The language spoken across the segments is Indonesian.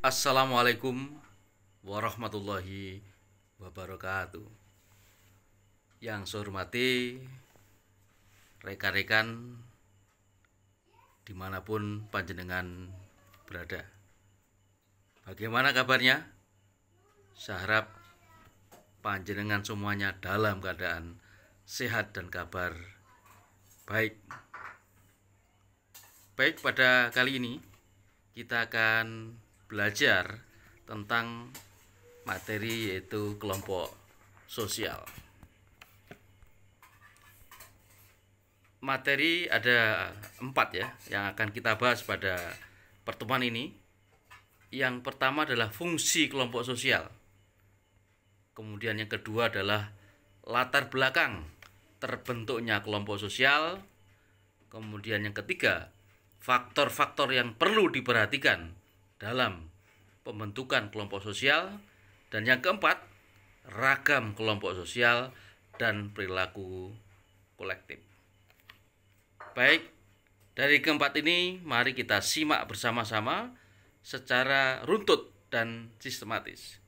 Assalamualaikum warahmatullahi wabarakatuh. Yang saya hormati rekan-rekan dimanapun panjenengan berada. Bagaimana kabarnya? Saya harap panjenengan semuanya dalam keadaan sehat dan kabar baik. Baik, pada kali ini kita akan belajar tentang materi yaitu kelompok sosial. Materi ada 4 ya yang akan kita bahas pada pertemuan ini. Yang pertama adalah fungsi kelompok sosial. Kemudian yang kedua adalah latar belakang terbentuknya kelompok sosial. Kemudian yang ketiga, faktor-faktor yang perlu diperhatikan dalam pembentukan kelompok sosial. Dan yang keempat, ragam kelompok sosial dan perilaku kolektif. Baik, dari keempat ini mari kita simak bersama-sama secara runtut dan sistematis.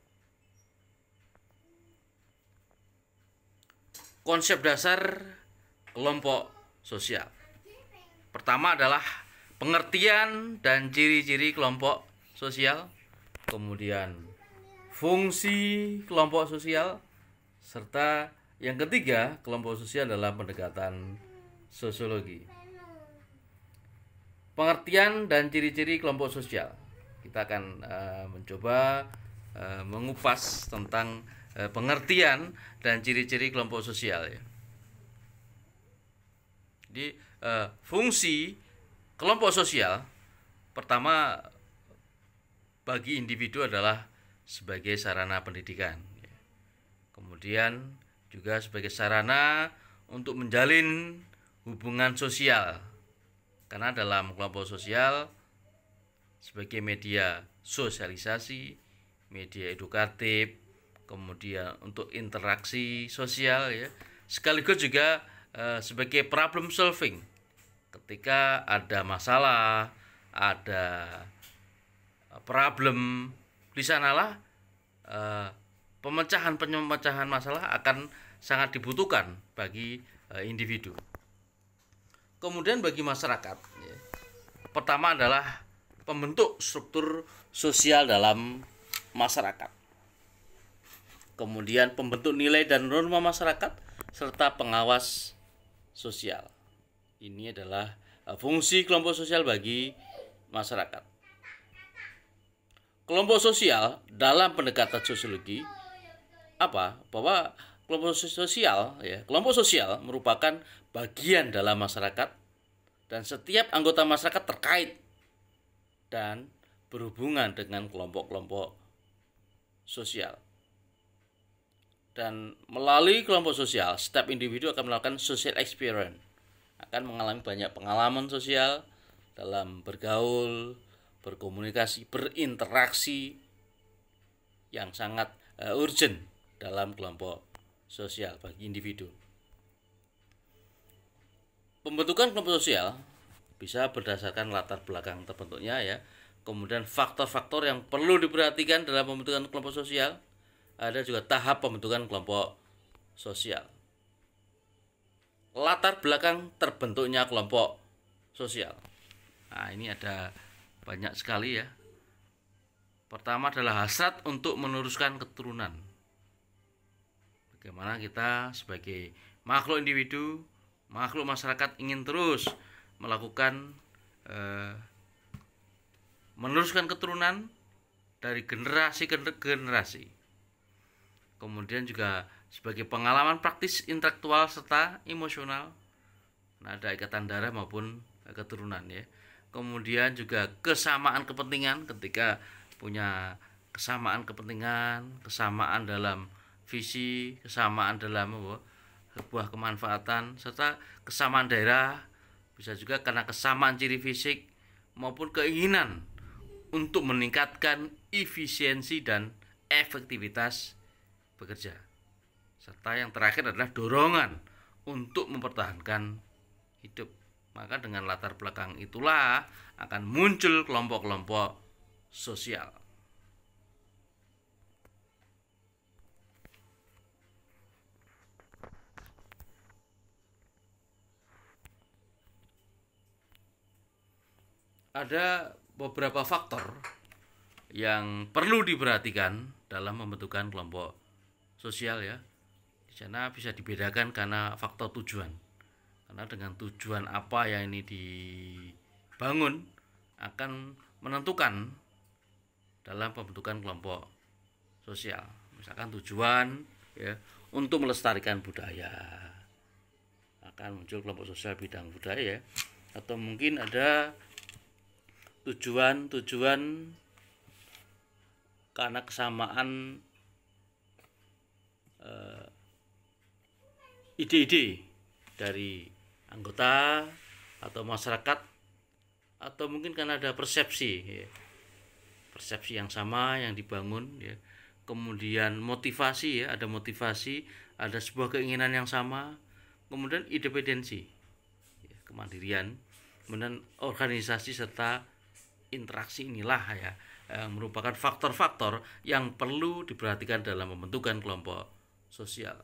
Konsep dasar kelompok sosial. Pertama adalah pengertian dan ciri-ciri kelompok sosial, kemudian fungsi kelompok sosial, serta yang ketiga, kelompok sosial dalam pendekatan sosiologi. Pengertian dan ciri-ciri kelompok sosial. Kita akan mencoba mengupas tentang pengertian dan ciri-ciri kelompok sosial ya. Jadi fungsi kelompok sosial pertama bagi individu adalah sebagai sarana pendidikan. Kemudian juga sebagai sarana untuk menjalin hubungan sosial. Karena dalam kelompok sosial sebagai media sosialisasi, media edukatif, kemudian untuk interaksi sosial ya, sekaligus juga sebagai problem solving. Ketika ada masalah, ada problem, di sanalah pemecahan masalah akan sangat dibutuhkan bagi individu. Kemudian bagi masyarakat ya, pertama adalah pembentuk struktur sosial dalam masyarakat. Kemudian pembentuk nilai dan norma masyarakat serta pengawas sosial. Ini adalah fungsi kelompok sosial bagi masyarakat. Kelompok sosial dalam pendekatan sosiologi bahwa kelompok sosial merupakan bagian dalam masyarakat dan setiap anggota masyarakat terkait dan berhubungan dengan kelompok-kelompok sosial. Dan melalui kelompok sosial, setiap individu akan melakukan social experience, akan mengalami banyak pengalaman sosial dalam bergaul, berkomunikasi, berinteraksi yang sangat urgent dalam kelompok sosial bagi individu. Pembentukan kelompok sosial bisa berdasarkan latar belakang terbentuknya ya. Kemudian faktor-faktor yang perlu diperhatikan dalam pembentukan kelompok sosial. Ada juga tahap pembentukan kelompok sosial. Latar belakang terbentuknya kelompok sosial. Nah, ini ada banyak sekali ya. Pertama adalah hasrat untuk meneruskan keturunan. Bagaimana kita sebagai makhluk individu, makhluk masyarakat ingin terus melakukan meneruskan keturunan dari generasi ke generasi. Kemudian juga sebagai pengalaman praktis intelektual serta emosional. Nah, ada ikatan darah maupun keturunan ya. Kemudian juga kesamaan kepentingan, ketika punya kesamaan kepentingan, kesamaan dalam visi, kesamaan dalam sebuah kemanfaatan, serta kesamaan daerah, bisa juga karena kesamaan ciri fisik maupun keinginan untuk meningkatkan efisiensi dan efektivitas bekerja. Serta yang terakhir adalah dorongan untuk mempertahankan hidup. Maka dengan latar belakang itulah akan muncul kelompok-kelompok sosial. ada beberapa faktor yang perlu diperhatikan dalam pembentukan kelompok sosial ya. Di sana bisa dibedakan karena faktor tujuan. Karena dengan tujuan apa yang ini dibangun akan menentukan dalam pembentukan kelompok sosial. Misalkan tujuan ya untuk melestarikan budaya, akan muncul kelompok sosial bidang budaya, atau mungkin ada tujuan karena kesamaan ide-ide dari anggota atau masyarakat, atau mungkin karena ada persepsi ya. Persepsi yang sama yang dibangun ya. Kemudian motivasi ya, ada motivasi, ada sebuah keinginan yang sama, kemudian independensi ya, kemandirian, kemudian organisasi serta interaksi. Inilah ya merupakan faktor-faktor yang perlu diperhatikan dalam pembentukan kelompok sosial.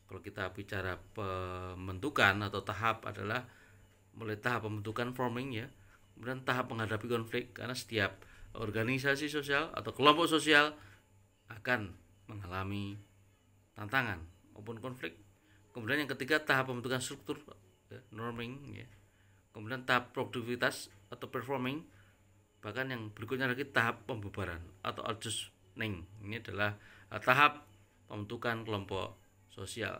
Kalau kita bicara pembentukan atau tahap adalah mulai tahap pembentukan forming ya, kemudian tahap menghadapi konflik, karena setiap organisasi sosial atau kelompok sosial akan mengalami tantangan maupun konflik. Kemudian yang ketiga tahap pembentukan struktur ya, norming ya. Kemudian tahap produktivitas atau performing, bahkan yang berikutnya lagi tahap pembubaran atau adjustment. Ini adalah tahap pembentukan kelompok sosial.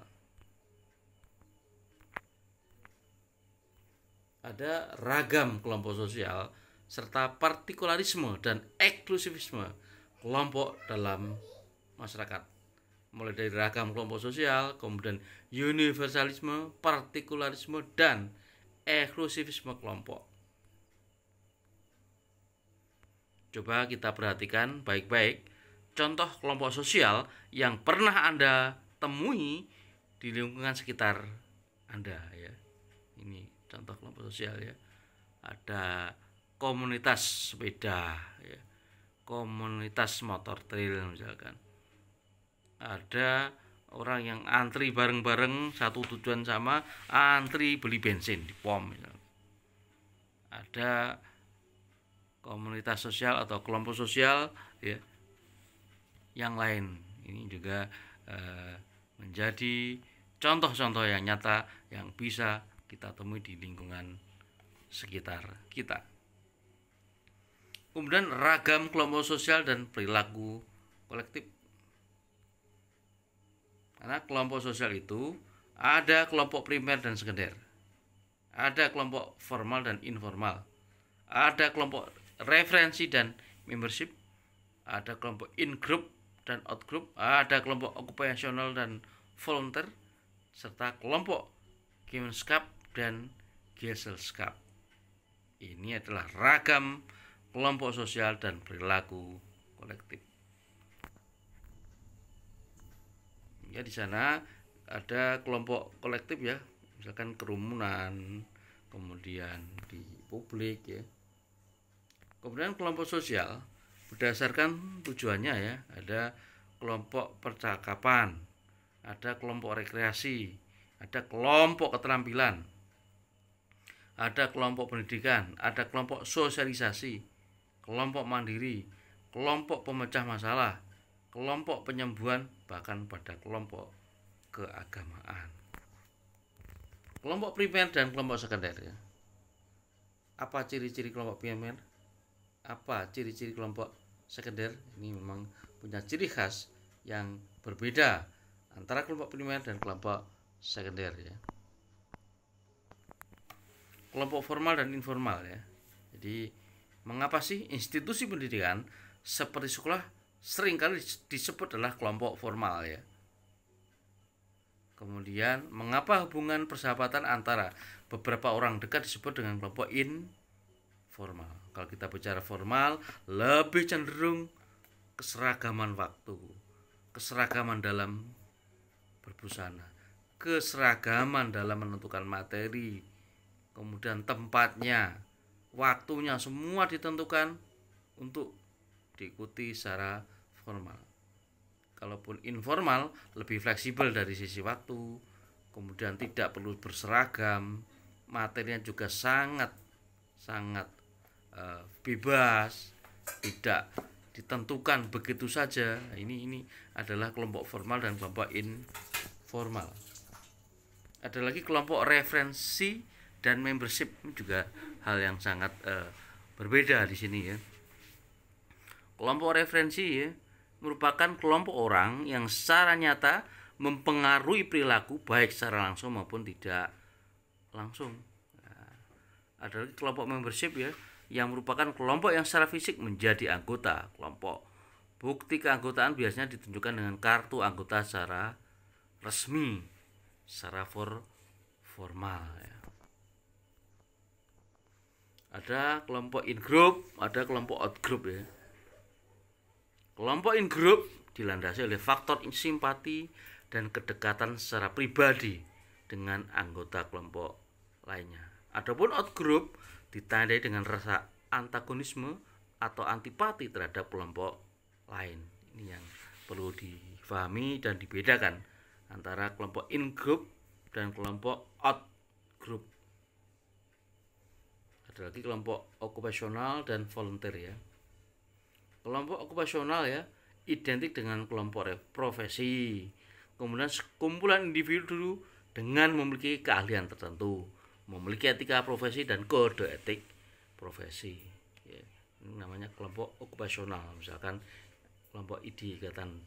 Ada ragam kelompok sosial serta partikularisme dan eksklusivisme kelompok dalam masyarakat. Mulai dari ragam kelompok sosial, kemudian universalisme, partikularisme, dan eksklusivisme kelompok. Coba kita perhatikan baik-baik contoh kelompok sosial yang pernah Anda temui di lingkungan sekitar Anda ya. Ini contoh kelompok sosial ya. Ada komunitas sepeda ya, komunitas motor trail misalkan. Ada orang yang antri bareng-bareng satu tujuan sama, antri beli bensin di pom misalkan. Ada komunitas sosial atau kelompok sosial ya yang lain. Ini juga menjadi contoh-contoh yang nyata yang bisa kita temui di lingkungan sekitar kita. Kemudian ragam kelompok sosial dan perilaku kolektif. Karena kelompok sosial itu ada kelompok primer dan sekunder, ada kelompok formal dan informal, ada kelompok referensi dan membership, ada kelompok in-group dan out-group, ada kelompok okupasional dan volunteer, serta kelompok Gemeinschaft dan Gesellschaft. Ini adalah ragam kelompok sosial dan perilaku kolektif. Ya, di sana ada kelompok kolektif ya, misalkan kerumunan, kemudian di publik ya. Kemudian kelompok sosial berdasarkan tujuannya ya, ada kelompok percakapan, ada kelompok rekreasi, ada kelompok keterampilan, ada kelompok pendidikan, ada kelompok sosialisasi, kelompok mandiri, kelompok pemecah masalah, kelompok penyembuhan, bahkan pada kelompok keagamaan. Kelompok primer dan kelompok sekunder ya. Apa ciri-ciri kelompok primer? Apa ciri-ciri kelompok sekunder? Ini memang punya ciri khas yang berbeda antara kelompok primer dan kelompok sekunder ya. Kelompok formal dan informal ya. Jadi mengapa sih institusi pendidikan seperti sekolah seringkali disebut adalah kelompok formal ya. Kemudian mengapa hubungan persahabatan antara beberapa orang dekat disebut dengan kelompok informal. Kalau kita bicara formal, lebih cenderung keseragaman waktu, keseragaman dalam berbusana, keseragaman dalam menentukan materi, kemudian tempatnya, waktunya, semua ditentukan untuk diikuti secara formal. Kalaupun informal, lebih fleksibel dari sisi waktu, kemudian tidak perlu berseragam, materinya juga sangat sangat bebas, tidak ditentukan begitu saja. Ini adalah kelompok formal dan kelompok informal. Ada lagi kelompok referensi dan membership, juga hal yang sangat berbeda di sini ya. Kelompok referensi ya merupakan kelompok orang yang secara nyata mempengaruhi perilaku baik secara langsung maupun tidak langsung. Ada lagi kelompok membership ya, yang merupakan kelompok yang secara fisik menjadi anggota kelompok. Bukti keanggotaan biasanya ditunjukkan dengan kartu anggota secara resmi, secara formal ya. Ada kelompok in group, ada kelompok out group ya. Kelompok in group dilandasi oleh faktor simpati dan kedekatan secara pribadi dengan anggota kelompok lainnya. Adapun out group ditandai dengan rasa antagonisme atau antipati terhadap kelompok lain. Ini yang perlu difahami dan dibedakan antara kelompok in group dan kelompok out group. Ada lagi kelompok okupasional dan volunteer ya. Kelompok okupasional ya identik dengan kelompok profesi. Kemudian sekumpulan individu dengan memiliki keahlian tertentu, memiliki etika profesi dan kode etik profesi ya. Ini namanya kelompok okupasional. Misalkan kelompok ID ikatan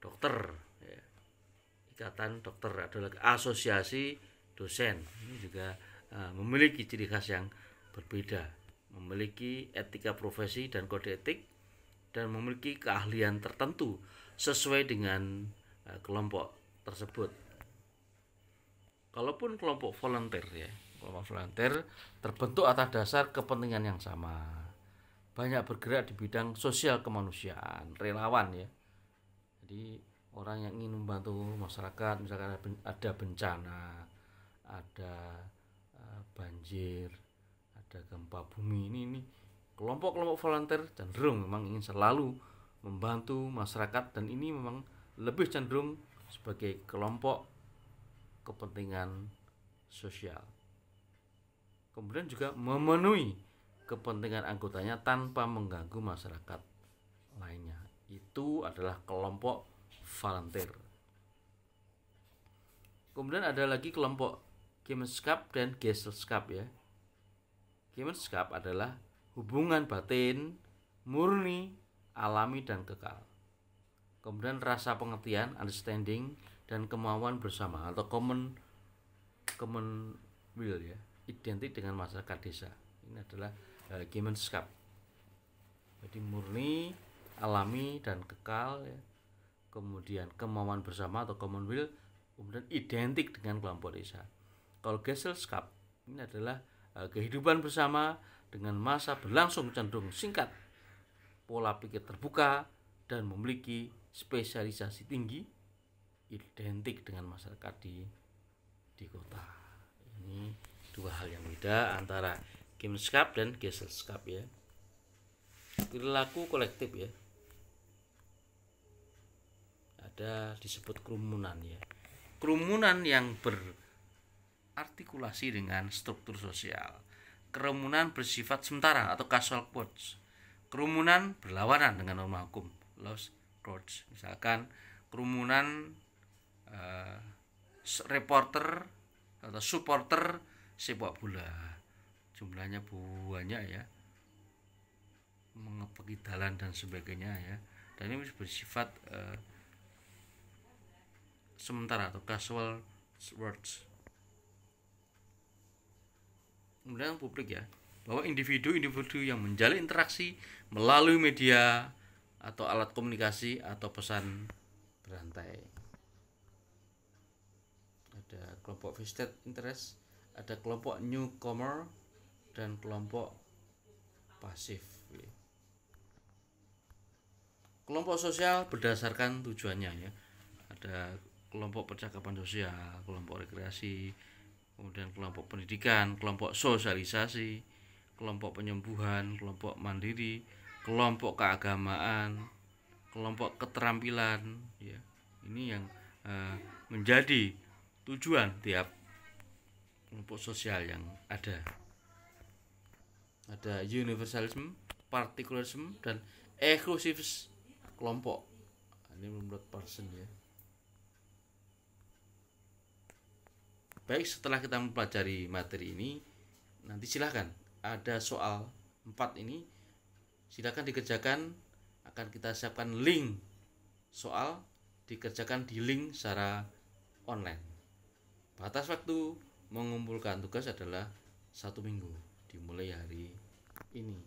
dokter ya. Ikatan dokter, ada lagi asosiasi dosen. Ini juga memiliki ciri khas yang berbeda, memiliki etika profesi dan kode etik, dan memiliki keahlian tertentu sesuai dengan kelompok tersebut. Kalaupun kelompok volunteer ya, kelompok volunteer terbentuk atas dasar kepentingan yang sama, banyak bergerak di bidang sosial kemanusiaan, relawan ya. Jadi orang yang ingin membantu masyarakat, misalkan ada bencana, ada banjir, ada gempa bumi, ini kelompok-kelompok volunteer cenderung memang ingin selalu membantu masyarakat, dan ini memang lebih cenderung sebagai kelompok kepentingan sosial. Kemudian juga memenuhi kepentingan anggotanya tanpa mengganggu masyarakat lainnya. Itu adalah kelompok volunteer. Kemudian ada lagi kelompok Gemeinschaft dan Gesellschaft ya. Gemeinschaft adalah hubungan batin, murni, alami dan kekal. Kemudian rasa pengertian, understanding, dan kemauan bersama atau common will ya, identik dengan masyarakat desa. Ini adalah Gemeinschaft. Jadi murni, alami dan kekal ya. Kemudian kemauan bersama atau common will, kemudian identik dengan kelompok desa. Kalau Gesellschaft ini adalah kehidupan bersama dengan masa berlangsung cenderung singkat, pola pikir terbuka, dan memiliki spesialisasi tinggi, identik dengan masyarakat di kota. Ini dua hal yang beda antara Gemeinschaft dan Gesellschaft ya. Perilaku kolektif ya, ada disebut kerumunan ya. Kerumunan yang berartikulasi dengan struktur sosial. Kerumunan bersifat sementara atau casual quotes. Kerumunan berlawanan dengan norma hukum, laws quotes. Misalkan kerumunan reporter atau supporter sepak bola, jumlahnya banyak ya, mengepeki jalan dan sebagainya ya, dan ini bersifat sementara atau casual words. Kemudian publik ya, bahwa individu-individu yang menjalin interaksi melalui media atau alat komunikasi atau pesan berantai. Ada kelompok vested interest, ada kelompok newcomer, dan kelompok pasif. Kelompok sosial berdasarkan tujuannya ya. Ada kelompok percakapan sosial, kelompok rekreasi, kemudian kelompok pendidikan, kelompok sosialisasi, kelompok penyembuhan, kelompok mandiri, kelompok keagamaan, kelompok keterampilan ya. Ini yang menjadi tujuan tiap kelompok sosial yang ada. Ada universalism, particularism, dan eksklusif kelompok. Ini menurut person ya. Baik, setelah kita mempelajari materi ini, nanti silahkan ada soal 4 ini, silahkan dikerjakan. Akan kita siapkan link soal, dikerjakan di link secara online. Batas waktu mengumpulkan tugas adalah 1 minggu dimulai hari ini.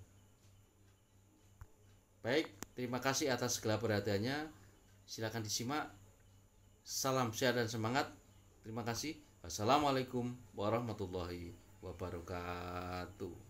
Baik, terima kasih atas segala perhatiannya. Silakan disimak. Salam sehat dan semangat. Terima kasih. Wassalamualaikum warahmatullahi wabarakatuh.